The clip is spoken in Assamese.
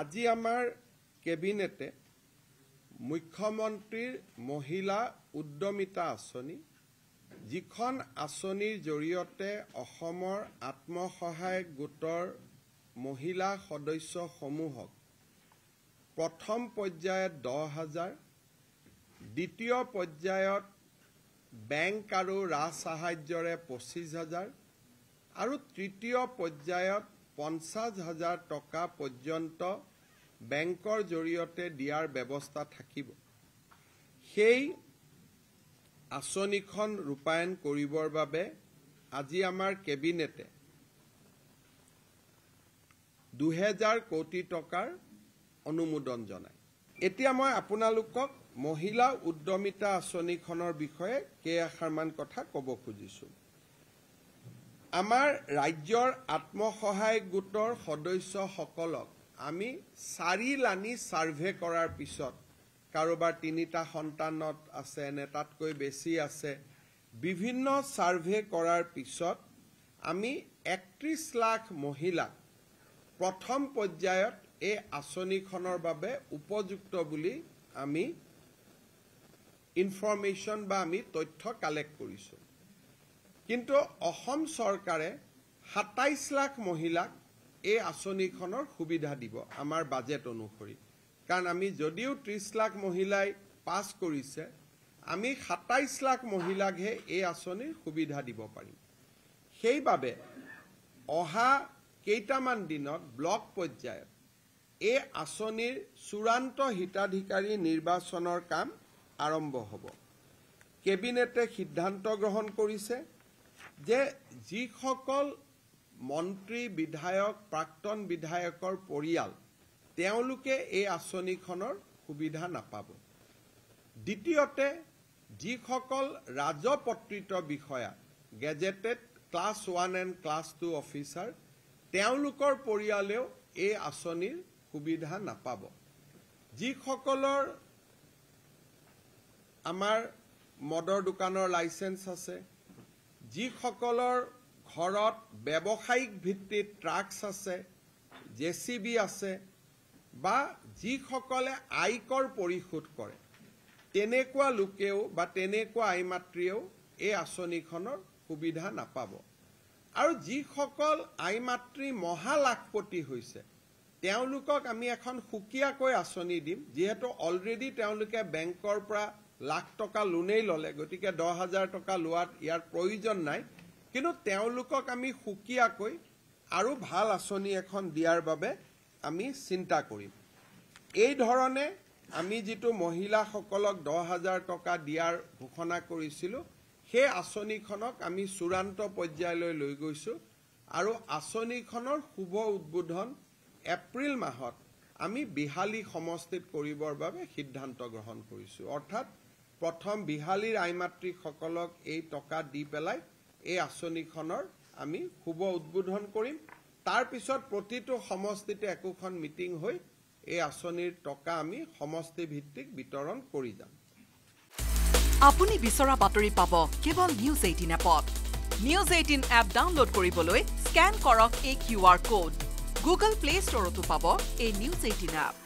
আজি আমাৰ কেবিনেটে মুখ্যমন্ত্ৰীৰ মহিলা উদ্যমিতা আঁচনি যিখন আঁচনিৰ জৰিয়তে অসমৰ আত্মসহায়ক গোটৰ মহিলা সদস্যসমূহক প্ৰথম পৰ্যায়ত 10,000 দ্বিতীয় পৰ্যায়ত বেংক আৰু ৰাজ সাহায্যৰে 25,000 আৰু তৃতীয় পৰ্যায়ত 50,000 টকা পৰ্যন্ত বেংকৰ জৰিয়তে দিয়াৰ ব্যৱস্থা থাকিব। সেই আঁচনিখন ৰূপায়ণ কৰিবৰ বাবে আজি আমাৰ কেবিনেটে 2,000 কোটি টকাৰ অনুমোদন জনায়। এতিয়া মই আপোনালোকক মহিলা উদ্যমিতা আঁচনিখনৰ বিষয়ে কেইআষাৰমান কথা ক'ব খুজিছোঁ। আমাৰ ৰাজ্যৰ আত্মসহায়ক গোটৰ সদস্যসকলক আমি 4 লানি সাৰ্ভে কৰাৰ পিছত কাৰোবাৰ 3টা সন্তানত আছে নে তাতকৈ বেছি আছে বিভিন্ন সাৰ্ভে কৰাৰ পিছত আমি 31 লাখ মহিলাক প্ৰথম পৰ্যায়ত এই আঁচনিখনৰ বাবে উপযুক্ত বুলি আমি ইনফৰমেশ্যন বা আমি তথ্য কালেক্ট কৰিছোঁ। কিন্তু অসম চৰকাৰে 27 লাখ মহিলাক এই আঁচনিখনৰ সুবিধা দিব আমাৰ বাজেট অনুসৰি। কাৰণ আমি যদিও 30 লাখ মহিলাই পাছ কৰিছে আমি 27 লাখ মহিলাকহে এই আঁচনিৰ সুবিধা দিব পাৰিম। সেইবাবে অহা কেইটামান দিনত ব্লক পৰ্যায়ত এই আঁচনিৰ চূড়ান্ত হিতাধিকাৰী নিৰ্বাচনৰ কাম আৰম্ভ হ'ব। কেবিনেটে সিদ্ধান্ত গ্ৰহণ কৰিছে যে যিসকল মন্ত্ৰী বিধায়ক প্ৰাক্তন বিধায়কৰ পৰিয়াল তেওঁলোকে এই আঁচনিখনৰ সুবিধা নাপাব। দ্বিতীয়তে যিসকল ৰাজপত্ৰিত বিষয়া gazetted class 1 and class 2 officer তেওঁলোকৰ পৰিয়ালেও এই আঁচনিৰ সুবিধা নাপাব। যিসকলৰ আমাৰ মদৰ দোকানৰ লাইসেন্স আছে যিসকলৰ ঘৰত ব্যৱসায়িক ভিত্তিত ট্ৰাক্স আছে জেচিবি আছে বা যিসকলে আয়কৰ পৰিশোধ কৰে তেনেকুৱা লোকেও বা তেনেকুৱা আইমাতৃয়েও এই আঁচনিখনৰ সুবিধা নাপাব। আৰু যিসকল আইমাতৃ মহালাখপতি হৈছে তেওঁলোকক আমি এখন সুকীয়াকৈ আঁচনি দিম। যিহেতু অলৰেডি তেওঁলোকে বেংকৰ পৰা লাখ টকা লোনেই ল'লে গতিকে 10,000 টকা লোৱাত ইয়াৰ প্ৰয়োজন নাই। কিন্তু তেওঁলোকক আমি সুকীয়াকৈ আৰু ভাল আঁচনি এখন দিয়াৰ বাবে আমি চিন্তা কৰিম। এই ধৰণে আমি যিটো মহিলাসকলক 10,000 টকা দিয়াৰ ঘোষণা কৰিছিলোঁ সেই আঁচনিখনক আমি চূড়ান্ত পৰ্যায়লৈ লৈ গৈছোঁ আৰু আঁচনিখনৰ শুভ উদ্বোধন এপ্ৰিল মাহত আমি বিহালী সমষ্টিত কৰিবৰ বাবে সিদ্ধান্ত গ্ৰহণ কৰিছোঁ। অৰ্থাৎ প্ৰথম বিহালীৰ আইমাতৃসকলক এই টকা দি পেলাই এই আঁচনিখনৰ আমি শুভ উদ্বোধন কৰিম। তাৰ পিছত প্ৰতিটো সমষ্টিতে একোখন মিটিং হৈ এই আঁচনিৰ টকা আমি সমষ্টি ভিত্তিক বিতৰণ কৰি যাম। আপুনি বিচৰা বাতৰি পাব কেৱল নিউজ 18 এপত। নিউজ 18 এপ ডাউনলোড কৰিবলৈ স্কেন কৰক এই QR কোড। গুগল প্লে ষ্টৰতো পাব এই নিউজ 18 এপ।